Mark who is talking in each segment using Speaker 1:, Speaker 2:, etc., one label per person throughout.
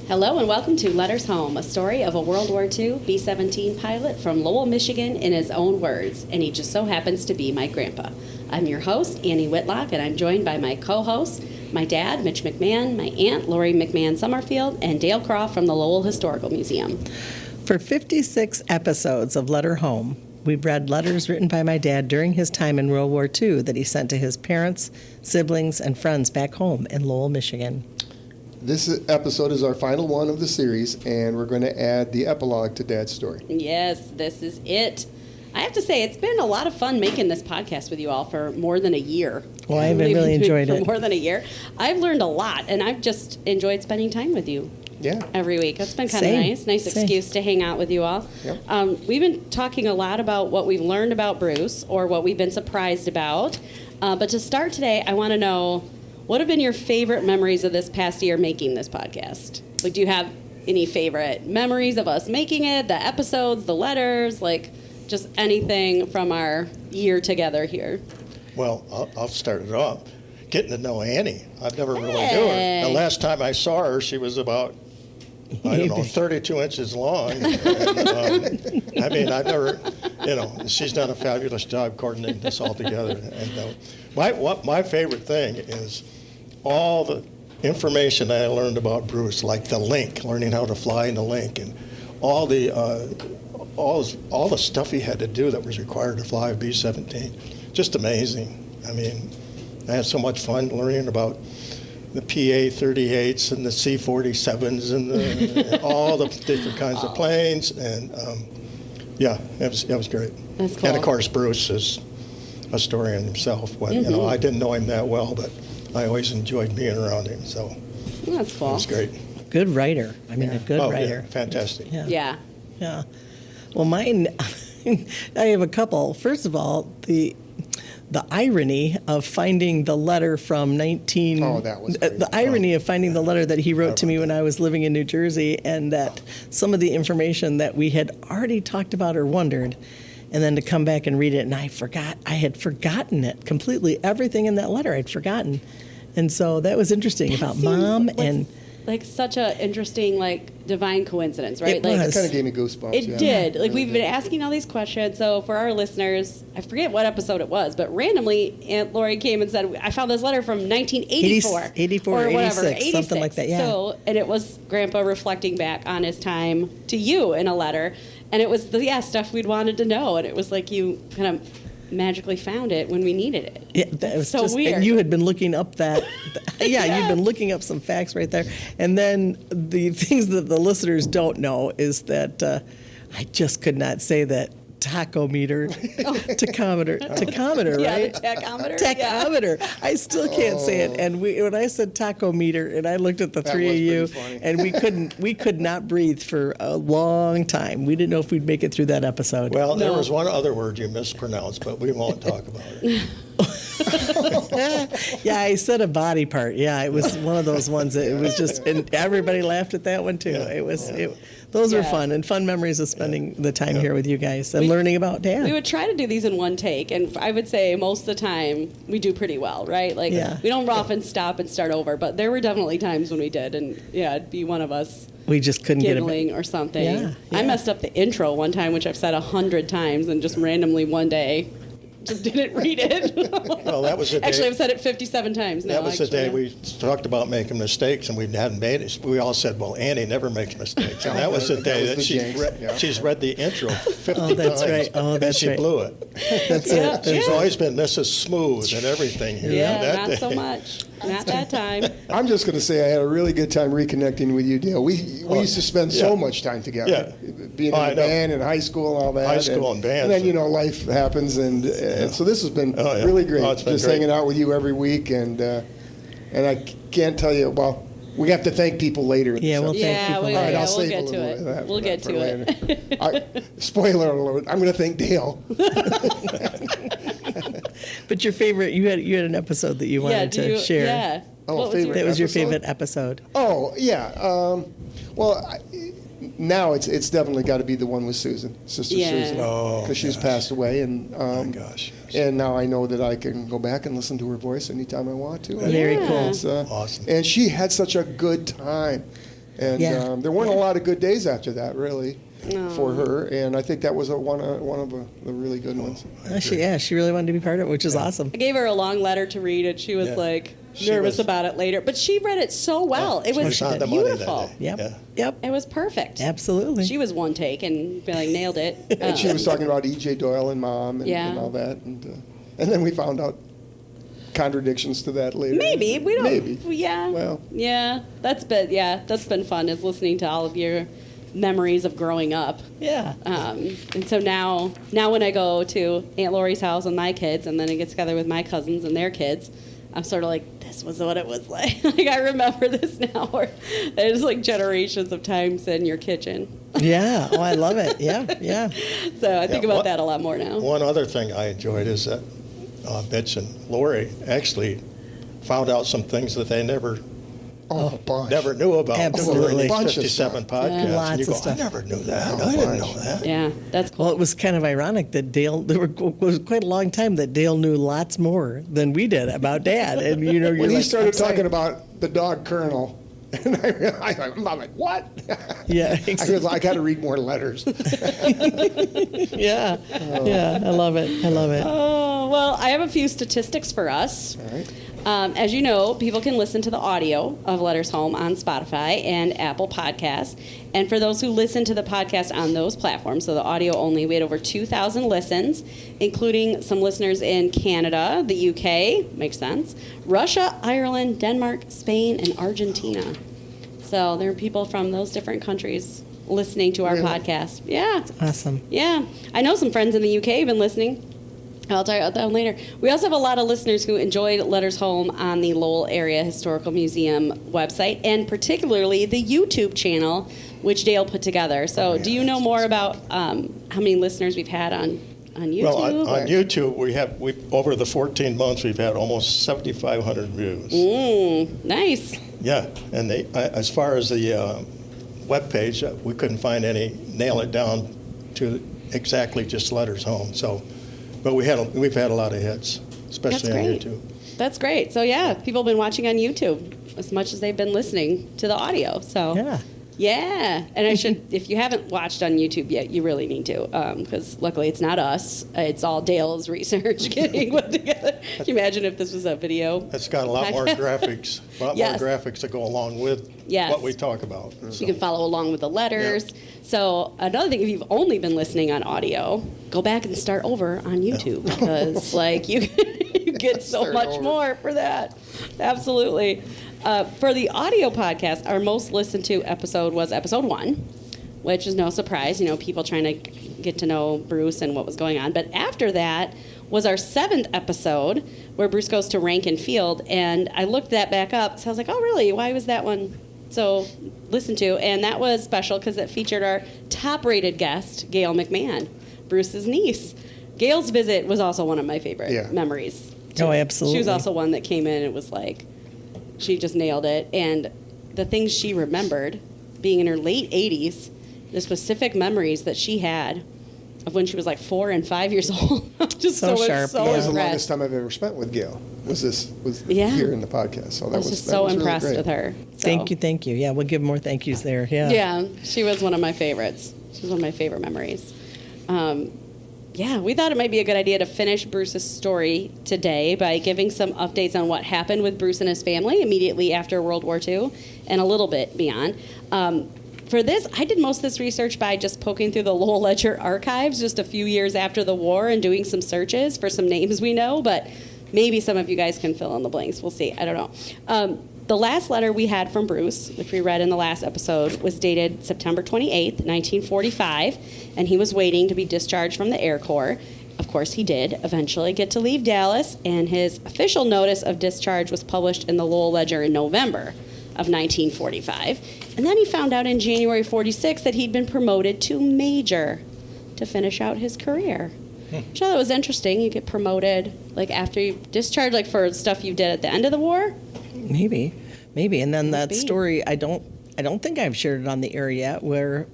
Speaker 1: Hello and welcome to Letters Home, a story of a World War II B-17 pilot from Lowell, Michigan in his own words, and he just so happens to be my grandpa. I'm your host, Annie Whitlock, and I'm joined by my co-hosts, my dad, Mitch McMahon, my aunt, Lori McMahon Summerfield, and Dale Croft from the Lowell Historical Museum.
Speaker 2: For 56 episodes of Letter Home, we've read letters written by my dad during his time in World War II that he sent to his parents, siblings, and friends back home in Lowell, Michigan.
Speaker 3: This episode is our final one of the series, and we're going to add the epilogue to Dad's story.
Speaker 1: Yes, this is it. I have to say, it's been a lot of fun making this podcast with you all for more than a year.
Speaker 2: Well, I've really enjoyed it.
Speaker 1: For more than a year. I've learned a lot, and I've just enjoyed spending time with you.
Speaker 3: Yeah.
Speaker 1: Every week. It's been kind of nice. Nice excuse to hang out with you all.
Speaker 3: Yep.
Speaker 1: We've been talking a lot about what we've learned about Bruce or what we've been surprised about. But to start today, I want to know, what have been your favorite memories of this past year making this podcast? Like, do you have any favorite memories of us making it, the episodes, the letters, like just anything from our year together here?
Speaker 4: Well, I'll start it off. Getting to know Annie. I've never really knew her. The last time I saw her, she was about, 32 inches long. And, I mean, I've never, she's done a fabulous job coordinating this all together. And my favorite thing is all the information that I learned about Bruce, like the link, learning how to fly in the link, and all the stuff he had to do that was required to fly a B-17. Just amazing. I mean, I had so much fun learning about the PA-38s and the C-47s and all the different kinds of planes. And, it was great.
Speaker 1: That's cool.
Speaker 4: And, of course, Bruce is a historian himself. But, I didn't know him that well, but I always enjoyed being around him. So
Speaker 1: that's cool.
Speaker 4: It was great.
Speaker 2: Good writer. I mean, a good writer.
Speaker 4: Yeah, fantastic.
Speaker 1: Yeah.
Speaker 2: Well, mine, I have a couple. First of all, the irony of finding the letter from
Speaker 3: that was great.
Speaker 2: the irony of finding the letter that he wrote to me when I was living in New Jersey, and that some of the information that we had already talked about or wondered, and then to come back and read it, and I had forgotten it completely. Everything in that letter I'd forgotten. And so that was interesting about Mom and...
Speaker 1: Like such a interesting, divine coincidence, right?
Speaker 2: It was.
Speaker 3: It kind of gave me goosebumps.
Speaker 1: It did. We've been asking all these questions. So for our listeners, I forget what episode it was, but randomly Aunt Lori came and said, I found this letter from 1984.
Speaker 2: 84 or whatever, 86, something like that, yeah.
Speaker 1: So, and it was Grandpa reflecting back on his time to you in a letter. And it was stuff we'd wanted to know. And it was like you kind of magically found it when we needed it.
Speaker 2: Yeah, that was
Speaker 1: so weird.
Speaker 2: And you had been looking up that, you'd been looking up some facts right there. And then the things that the listeners don't know is that I just could not say that tachometer, tachometer,
Speaker 1: yeah,
Speaker 2: right?
Speaker 1: The tachometer.
Speaker 2: Tachometer. Yeah. I still can't say it. And when I said tachometer, and I looked at the three of you, and we could not breathe for a long time. We didn't know if we'd make it through that episode.
Speaker 4: Well, there was one other word you mispronounced, but we won't talk about it.
Speaker 2: Yeah, I said a body part. Yeah, it was one of those ones that it was just, and everybody laughed at that one too.
Speaker 4: Yeah.
Speaker 2: Those were fun, and fun memories of spending the time here with you guys and learning about Dad.
Speaker 1: We would try to do these in one take, and I would say most of the time we do pretty well, right? We don't often stop and start over, but there were definitely times when we did, and it'd be one of us
Speaker 2: we just couldn't
Speaker 1: giggling or something.
Speaker 2: Yeah.
Speaker 1: I messed up the intro one time, which I've said 100 times, and just randomly one day just didn't read it.
Speaker 4: Well, that was the day.
Speaker 1: Actually, I've said it 57 times now.
Speaker 4: That was the day we talked about making mistakes, and we hadn't made it. We all said, well, Annie never makes mistakes. And that was the day that she's read the intro 50 times.
Speaker 2: Right. Oh, that's
Speaker 4: and she
Speaker 2: right.
Speaker 4: blew it.
Speaker 2: That's it.
Speaker 4: She's always been Mrs. Smooth and everything here.
Speaker 1: Yeah, not so much. Not that time.
Speaker 3: I'm just going to say I had a really good time reconnecting with you, Dale. We used to spend so much time together, being in the band in high school and all that.
Speaker 4: High school and band.
Speaker 3: And then, life happens, and so this has been really great, just hanging out with you every week. And I can't tell you, well, we have to thank people later.
Speaker 2: Yeah, we'll thank people.
Speaker 3: All right, I'll
Speaker 1: we'll get to it. We'll get to it.
Speaker 3: Spoiler alert, I'm going to thank Dale.
Speaker 2: But your favorite, you had an episode that you wanted to share.
Speaker 1: Yeah.
Speaker 3: Favorite
Speaker 2: That was your
Speaker 3: episode?
Speaker 2: favorite episode.
Speaker 3: Oh, yeah. Now it's definitely got to be the one with Susan, Sister Susan, because she's passed away, and
Speaker 4: my gosh.
Speaker 3: And now I know that I can go back and listen to her voice anytime I want to.
Speaker 2: Very cool.
Speaker 3: It's,
Speaker 4: Awesome.
Speaker 3: And she had such a good time. And there weren't a lot of good days after that, really, for her. And I think that was one of the really good ones.
Speaker 2: She really wanted to be part of it, which is awesome.
Speaker 1: I gave her a long letter to read, and she was nervous about it later. But she read it so well. It was beautiful.
Speaker 2: Yep.
Speaker 1: It was perfect.
Speaker 2: Absolutely.
Speaker 1: She was one take and nailed it.
Speaker 3: And she was talking about E.J. Doyle and Mom and all that. And then we found out contradictions to that later.
Speaker 1: Maybe. We don't.
Speaker 3: Maybe.
Speaker 1: Yeah.
Speaker 3: Well.
Speaker 1: Yeah. That's been fun, is listening to all of your memories of growing up.
Speaker 2: Yeah.
Speaker 1: And so now when I go to Aunt Lori's house with my kids, and then I get together with my cousins and their kids, I'm sort of like, this was what it was like. Like, I remember this now. Or there's like generations of times in your kitchen.
Speaker 2: Yeah. Oh, I love it. Yeah.
Speaker 1: So I think about that a lot more now.
Speaker 4: One other thing I enjoyed is that Mitch and Lori actually found out some things that they never knew about.
Speaker 2: Absolutely.
Speaker 4: During these 57 podcasts.
Speaker 2: Lots
Speaker 4: and you
Speaker 2: of
Speaker 4: go,
Speaker 2: stuff.
Speaker 4: I never knew that. I didn't know that.
Speaker 1: Yeah, that's cool.
Speaker 2: Well, it was kind of ironic that Dale, was quite a long time that Dale knew lots more than we did about Dad. And, you're
Speaker 3: when he
Speaker 2: like,
Speaker 3: started talking about the dog Colonel, and I realized, I'm like, what?
Speaker 2: Yeah, exactly.
Speaker 3: I got to read more letters.
Speaker 2: Yeah, I love it.
Speaker 1: Oh, well, I have a few statistics for us.
Speaker 3: All right.
Speaker 1: As you know, people can listen to the audio of Letters Home on Spotify and Apple Podcasts. And for those who listen to the podcast on those platforms, so the audio only, we had over 2,000 listens, including some listeners in Canada, the UK, makes sense, Russia, Ireland, Denmark, Spain, and Argentina. So there are people from those different countries listening to our podcast. Yeah.
Speaker 2: Awesome.
Speaker 1: Yeah. I know some friends in the UK have been listening. I'll tell you about that one later. We also have a lot of listeners who enjoyed Letters Home on the Lowell Area Historical Museum website, and particularly the YouTube channel, which Dale put together. So do you know more about how many listeners we've had on YouTube?
Speaker 4: Well, on YouTube, we over the 14 months, we've had almost 7,500 views.
Speaker 1: Nice.
Speaker 4: Yeah, and as far as the webpage, we couldn't find any, nail it down to exactly just Letters Home. So, but we've had a lot of hits, especially on YouTube.
Speaker 1: That's great. So yeah, people have been watching on YouTube as much as they've been listening to the audio. So yeah. And I should, if you haven't watched on YouTube yet, you really need to, because luckily it's not us. It's all Dale's research getting put together. Can you imagine if this was a video?
Speaker 4: It's got a lot more graphics, more graphics that go along with what we talk about.
Speaker 1: You can follow along with the letters. Yeah. So another thing, if you've only been listening on audio, go back and start over on YouTube, because you get so much more for that. Absolutely. For the audio podcast, our most listened to episode was episode 1, which is no surprise, people trying to get to know Bruce and what was going on. But after that was our 7th episode, where Bruce goes to Rankin Field, and I looked that back up, so I was like, oh, really? Why was that one so listened to? And that was special because it featured our top-rated guest, Gail McMahon, Bruce's niece. Gail's visit was also one of my favorite memories.
Speaker 2: Oh, absolutely.
Speaker 1: She was also one that came in and was like, she just nailed it. And the things she remembered, being in her late 80s, the specific memories that she had of when she was like 4 and 5 years old. Just
Speaker 2: so sharp.
Speaker 3: That was the longest time I've ever spent with Gail. Was here in the podcast. So
Speaker 1: I was just so impressed
Speaker 3: really
Speaker 1: with her. So.
Speaker 2: Thank you. Yeah, we'll give more thank yous there.
Speaker 1: Yeah, she was one of my favorites. She was one of my favorite memories. We thought it might be a good idea to finish Bruce's story today by giving some updates on what happened with Bruce and his family immediately after World War II and a little bit beyond. For this, I did most of this research by just poking through the Lowell Ledger archives just a few years after the war and doing some searches for some names we know, but maybe some of you guys can fill in the blanks. We'll see. I don't know. The last letter we had from Bruce, which we read in the last episode, was dated September 28th, 1945, and he was waiting to be discharged from the Air Corps. Of course, he did eventually get to leave Dallas, and his official notice of discharge was published in the Lowell Ledger in November of 1945. And then he found out in January 46 that he'd been promoted to major to finish out his career. Which I thought was interesting. You get promoted like after you discharge, like for stuff you did at the end of the war.
Speaker 2: Maybe. And then that story, I don't think I've shared it on the air yet, where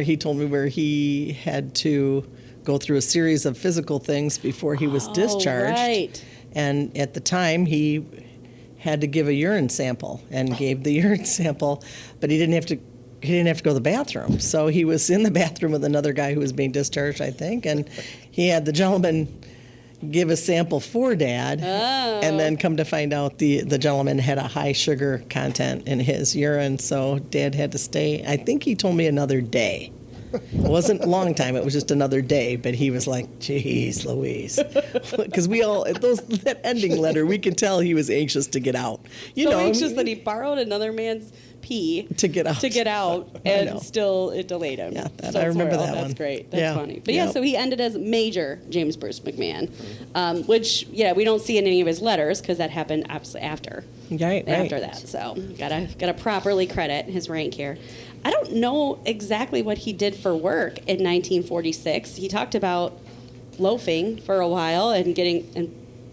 Speaker 2: he told me where he had to go through a series of physical things before he was discharged.
Speaker 1: Right.
Speaker 2: And at the time he had to give a urine sample and gave the urine sample, but he didn't have to go to the bathroom. So he was in the bathroom with another guy who was being discharged, I think, and he had the gentleman give a sample for Dad, and then come to find out the gentleman had a high sugar content in his urine, so Dad had to stay, I think he told me another day. It wasn't a long time, it was just another day, but he was like, geez, Louise. Because that ending letter, we could tell he was anxious to get out.
Speaker 1: Anxious that he borrowed another man's pee
Speaker 2: to get out,
Speaker 1: and still it delayed him.
Speaker 2: Yeah, I remember that one.
Speaker 1: That's great. That's funny. But so he ended as Major James Bruce McMahon, which we don't see in any of his letters because that happened obviously after that. So gotta properly credit his rank here. I don't know exactly what he did for work in 1946. He talked about loafing for a while and going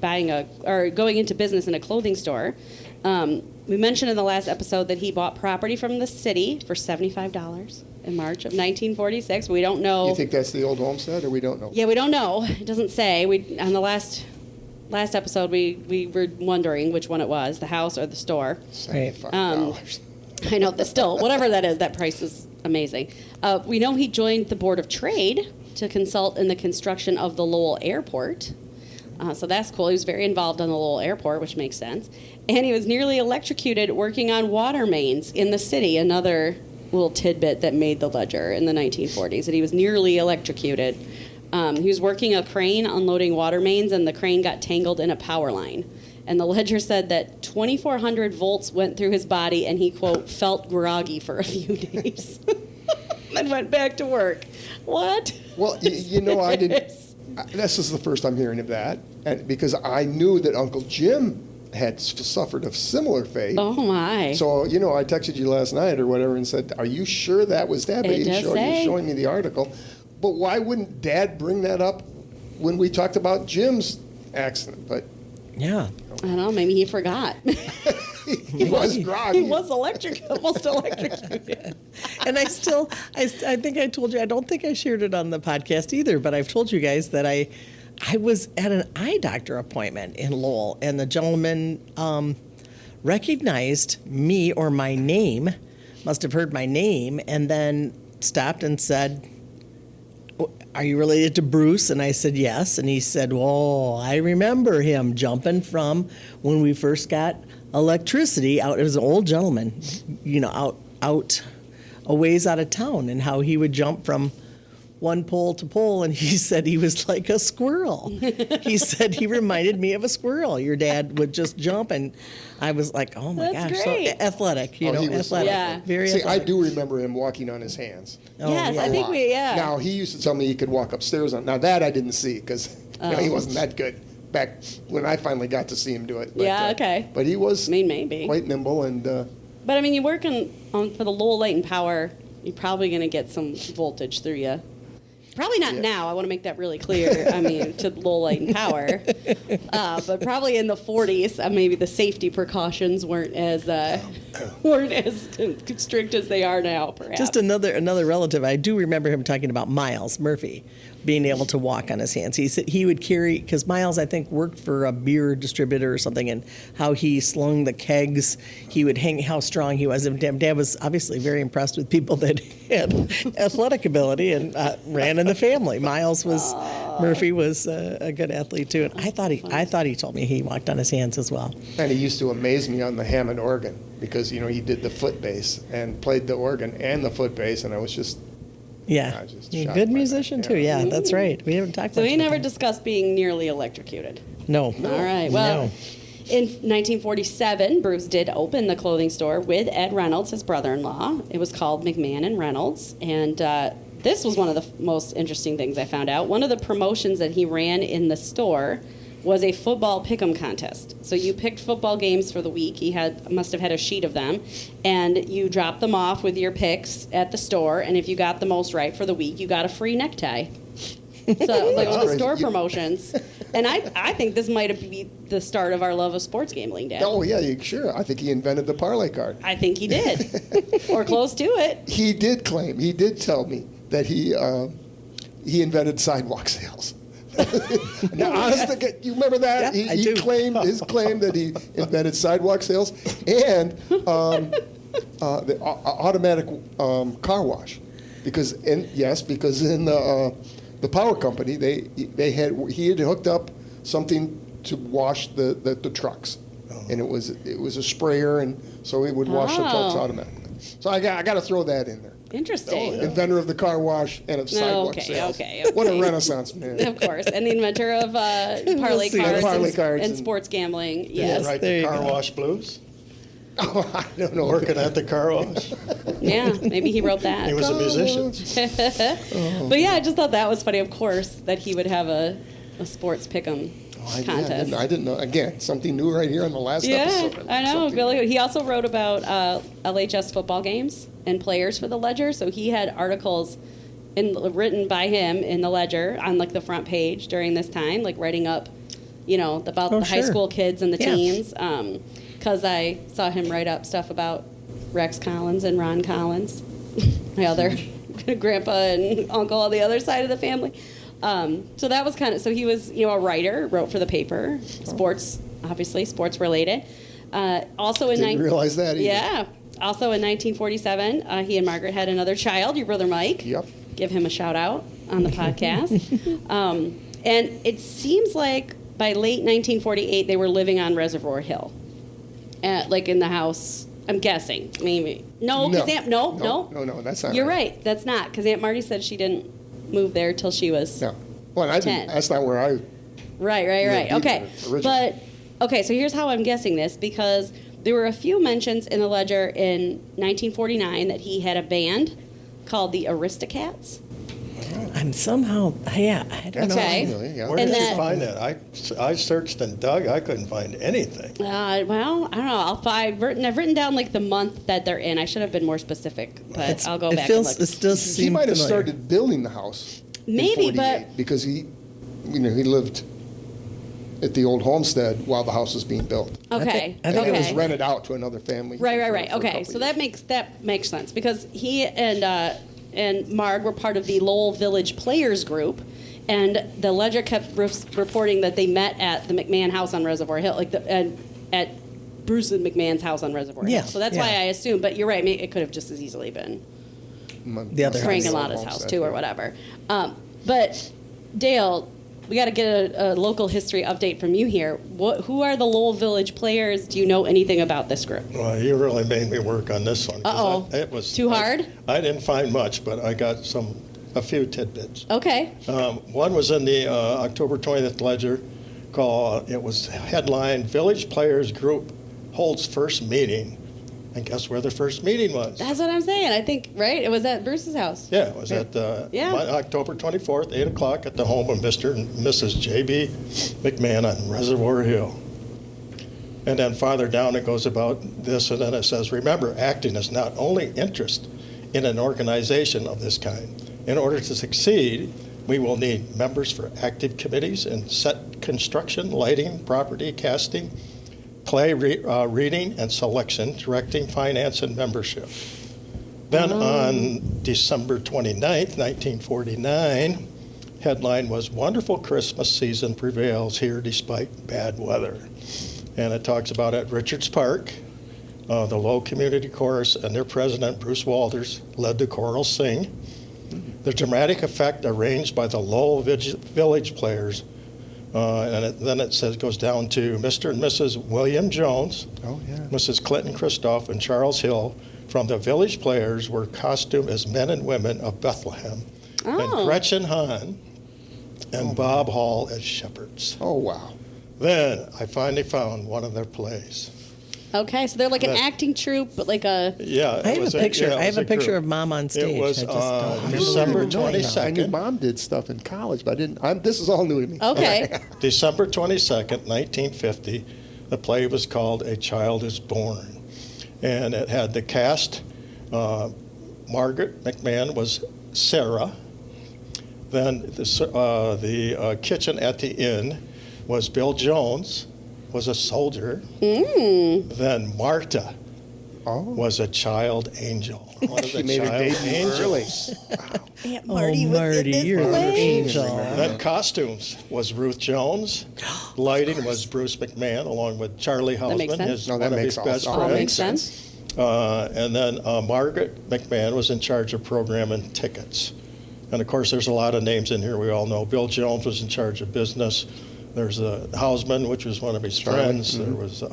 Speaker 1: into business in a clothing store. We mentioned in the last episode that he bought property from the city for $75 in March of 1946. We don't know.
Speaker 3: You think that's the old homestead, or we don't know?
Speaker 1: Yeah, we don't know. It doesn't say. On the last episode, we were wondering which one it was, the house or the store.
Speaker 3: $75.
Speaker 1: I know, still, whatever that is, that price is amazing. We know he joined the Board of Trade to consult in the construction of the Lowell Airport. So that's cool. He was very involved on the Lowell Airport, which makes sense. And he was nearly electrocuted working on water mains in the city, another little tidbit that made the ledger in the 1940s, that he was nearly electrocuted. He was working a crane unloading water mains, and the crane got tangled in a power line. And the ledger said that 2,400 volts went through his body, and he, quote, felt groggy for a few days. And went back to work. What?
Speaker 3: Well, I didn't. This is the first I'm hearing of that, and because I knew that Uncle Jim had suffered a similar fate.
Speaker 1: Oh, my.
Speaker 3: So, I texted you last night or whatever and said, are you sure that was that? But you're showing me the article. But why wouldn't Dad bring that up when we talked about Jim's accident? But
Speaker 2: yeah.
Speaker 1: I don't know, maybe he forgot.
Speaker 3: He was groggy.
Speaker 1: He was almost electrocuted.
Speaker 2: And I think I told you, I don't think I shared it on the podcast either, but I've told you guys that I was at an eye doctor appointment in Lowell, and the gentleman recognized me or my name, must have heard my name, and then stopped and said, are you related to Bruce? And I said, yes. And he said, well, I remember him jumping from when we first got electricity out. It was an old gentleman, out a ways out of town, and how he would jump from one pole to pole, and he said he was like a squirrel. He said he reminded me of a squirrel. Your dad would just jump, and I was like, oh my
Speaker 1: That's
Speaker 2: gosh,
Speaker 1: great.
Speaker 2: So athletic,
Speaker 3: he was
Speaker 2: athletic.
Speaker 1: Yeah.
Speaker 2: Very
Speaker 3: See,
Speaker 2: athletic.
Speaker 3: I do remember him walking on his hands.
Speaker 1: Yes,
Speaker 2: yeah.
Speaker 1: I think
Speaker 3: Now, he used to tell me he could walk upstairs on. Now, that I didn't see because he wasn't that good back when I finally got to see him do it. But,
Speaker 1: okay.
Speaker 3: But he was
Speaker 1: maybe.
Speaker 3: quite nimble. And
Speaker 1: But, I mean, you work for the Lowell Light and Power, you're probably going to get some voltage through you. Probably not now. I want to make that really clear. I mean, to Lowell Light and Power, but probably in the 40s, maybe the safety precautions weren't as strict as they are now. Perhaps.
Speaker 2: Just another relative. I do remember him talking about Miles Murphy being able to walk on his hands. He said he would carry, because Miles, I think, worked for a beer distributor or something, and how he slung the kegs. He would hang how strong he was. And Dad was obviously very impressed with people that had athletic ability and ran in the family. Miles Murphy was a good athlete too, and I thought he told me he walked on his hands as well.
Speaker 3: And he used to amaze me on the Hammond organ because he did the foot bass and played the organ and the foot bass, and I was just
Speaker 2: Good musician too. Yeah, that's right. We haven't talked.
Speaker 1: So
Speaker 2: much
Speaker 1: he
Speaker 2: about
Speaker 1: never
Speaker 2: that.
Speaker 1: discussed being nearly electrocuted.
Speaker 2: No.
Speaker 1: All right. Well, in 1947, Bruce did open the clothing store with Ed Reynolds, his brother-in-law. It was called McMahon and Reynolds, and this was one of the most interesting things I found out. One of the promotions that he ran in the store was a football pick'em contest. So you picked football games for the week. He must have had a sheet of them, and you dropped them off with your picks at the store. And if you got the most right for the week, you got a free necktie. So that was like one of the store promotions. And I think this might have been the start of our love of sports gambling, Dad.
Speaker 3: Oh yeah, sure. I think he invented the parlay card.
Speaker 1: I think he did, or close to it.
Speaker 3: He did tell me that he invented sidewalk sales. Now, honest to God, you remember that?
Speaker 2: Yeah, I
Speaker 3: He
Speaker 2: do.
Speaker 3: claimed his claim that he invented sidewalk sales and the automatic car wash, because in the power company he had hooked up something to wash the trucks, and it was a sprayer, and so it would wash the trucks automatically. So I got to throw that in there.
Speaker 1: Interesting.
Speaker 3: Inventor of the car wash and of sidewalk sales.
Speaker 1: Okay.
Speaker 3: What a renaissance man.
Speaker 1: Of course, and the inventor of parlay
Speaker 2: see.
Speaker 1: cards,
Speaker 3: Parlay cards
Speaker 1: and
Speaker 3: and-
Speaker 1: sports gambling.
Speaker 4: Did
Speaker 1: Yes.
Speaker 4: you write
Speaker 2: there
Speaker 4: the
Speaker 2: you
Speaker 4: car
Speaker 2: go.
Speaker 4: wash blues?
Speaker 3: Oh, I don't know.
Speaker 4: Working at the car wash?
Speaker 1: Yeah, maybe he wrote that.
Speaker 4: He was a musician.
Speaker 1: But yeah, I just thought that was funny. Of course, that he would have a sports pick'em contest.
Speaker 3: I didn't know. Again, something new right here on the last
Speaker 1: Yeah,
Speaker 3: episode.
Speaker 1: I know.
Speaker 3: Something-
Speaker 1: Billy. He also wrote about LHS football games and players for the Ledger. So he had articles written by him in the Ledger on like the front page during this time, like writing up, about the high
Speaker 2: sure.
Speaker 1: school kids and the
Speaker 2: Yeah.
Speaker 1: teams. Because I saw him write up stuff about Rex Collins and Ron Collins, my other grandpa and uncle on the other side of the family. So that was so he was, a writer, wrote for the paper, sports, obviously sports related. Also in
Speaker 3: Didn't realize that either.
Speaker 1: Yeah. Also in 1947, he and Margaret had another child, your brother Mike.
Speaker 3: Yep.
Speaker 1: Give him a shout out on the podcast. And it seems like by late 1948, they were living on Reservoir Hill, like in the house. I'm guessing. Maybe no, because
Speaker 3: No, that's not
Speaker 1: You're
Speaker 3: right.
Speaker 1: right. That's not, because Aunt Marty said she didn't move there till she was
Speaker 3: No. Well,
Speaker 1: 10.
Speaker 3: That's not where I.
Speaker 1: Right.
Speaker 3: Yeah,
Speaker 1: Okay.
Speaker 3: originally.
Speaker 1: But, okay, so here's how I'm guessing this, because there were a few mentions in the Ledger in 1949 that he had a band called the Aristocats.
Speaker 2: I'm somehow, I don't
Speaker 3: That's
Speaker 2: know.
Speaker 1: Okay.
Speaker 3: familiar, yeah.
Speaker 4: Where
Speaker 1: And
Speaker 4: did you
Speaker 1: that-
Speaker 4: find that? I searched and dug. I couldn't find anything.
Speaker 1: Well, I don't know. I've written down like the month that they're in. I should have been more specific, but I'll go
Speaker 2: it
Speaker 1: back
Speaker 2: feels,
Speaker 1: and
Speaker 2: It
Speaker 1: look.
Speaker 2: still
Speaker 3: He
Speaker 2: seems
Speaker 3: might have
Speaker 2: familiar.
Speaker 3: started building the house. in
Speaker 1: Maybe,
Speaker 3: 48
Speaker 1: but-
Speaker 3: because he lived at the old homestead while the house was being built.
Speaker 1: Okay.
Speaker 2: I think
Speaker 3: And
Speaker 2: it
Speaker 3: it was
Speaker 1: okay.
Speaker 3: rented out to another family.
Speaker 1: Right.
Speaker 3: for a
Speaker 1: Okay,
Speaker 3: couple
Speaker 1: so
Speaker 3: years.
Speaker 1: that makes sense, because he and Marg were part of the Lowell Village Players Group, and the Ledger kept reporting that they met at the McMahon house on Reservoir Hill, at Bruce and McMahon's house on Reservoir Hill.
Speaker 2: Yeah,
Speaker 1: So that's
Speaker 2: yeah.
Speaker 1: why I assumed. But you're right; it could have just as easily been
Speaker 2: The other
Speaker 1: Frank and
Speaker 2: house.
Speaker 1: Lotta's house too, or whatever. But Dale, we got to get a local history update from you here. Who are the Lowell Village Players? Do you know anything about this group?
Speaker 4: Well, you really made me work on this one. 'cause
Speaker 1: Uh-oh.
Speaker 4: It was
Speaker 1: Too hard?
Speaker 4: I didn't find much, but I got a few tidbits.
Speaker 1: Okay.
Speaker 4: One was in the October 20th Ledger, it was headlined, Village Players Group holds first meeting. And guess where the first meeting was?
Speaker 1: That's what I'm saying. I think, right? It was at Bruce's house.
Speaker 4: Yeah, it was at
Speaker 1: Yeah.
Speaker 4: October 24th, 8 o'clock at the home of Mr. and Mrs. J.B. McMahon on Reservoir Hill. And then farther down it goes about this, and then it says, remember, acting is not only interest in an organization of this kind. In order to succeed, we will need members for active committees in set construction, lighting, property, casting, play reading and selection, directing, finance, and membership. Then on December 29th, 1949, headline was Wonderful Christmas Season Prevails Here Despite Bad Weather. And it talks about at Richards Park, the Lowell Community Chorus and their president, Bruce Walters, led the choral sing. The dramatic effect arranged by the Lowell Village Players. Then it says, goes down to Mr. and Mrs. William Jones,
Speaker 3: Oh, yeah.
Speaker 4: Mrs. Clinton Christoph, and Charles Hill from the Village Players were costumed as men and women of Bethlehem.
Speaker 1: Oh.
Speaker 4: And Gretchen Hahn and Bob Hall as shepherds.
Speaker 3: Oh, wow.
Speaker 4: Then I finally found one of their plays.
Speaker 1: Okay, so they're like an
Speaker 4: That-
Speaker 1: acting troupe, but like a.
Speaker 4: Yeah,
Speaker 2: I have a picture.
Speaker 4: yeah, it
Speaker 2: I have
Speaker 4: was
Speaker 2: a picture
Speaker 4: group.
Speaker 2: of Mom on stage.
Speaker 4: It was
Speaker 2: I just don't
Speaker 4: December
Speaker 2: remember.
Speaker 3: I knew
Speaker 4: 22nd.
Speaker 3: Mom did stuff in college, but I didn't. This is all new to me.
Speaker 1: Okay.
Speaker 4: December 22nd, 1950, the play was called A Child is Born. And it had the cast, Margaret McMahon was Sarah. Then the kitchen at the inn was Bill Jones, was a soldier. Then Marta was a child angel. One of
Speaker 3: She
Speaker 4: the
Speaker 3: made her
Speaker 4: child
Speaker 3: debut early.
Speaker 4: angels.
Speaker 2: Aunt Marty, you're an angel.
Speaker 4: Then costumes was Ruth Jones. Lighting was Bruce McMahon, along with Charlie
Speaker 1: makes
Speaker 4: Hausman,
Speaker 1: sense.
Speaker 3: No,
Speaker 4: one
Speaker 3: that
Speaker 4: of
Speaker 3: makes
Speaker 4: his best
Speaker 3: all
Speaker 4: friends.
Speaker 1: makes sense.
Speaker 4: And then Margaret McMahon was in charge of program and tickets. And of course, there's a lot of names in here we all know. Bill Jones was in charge of business. There's Hausman, which was one of his friends. There was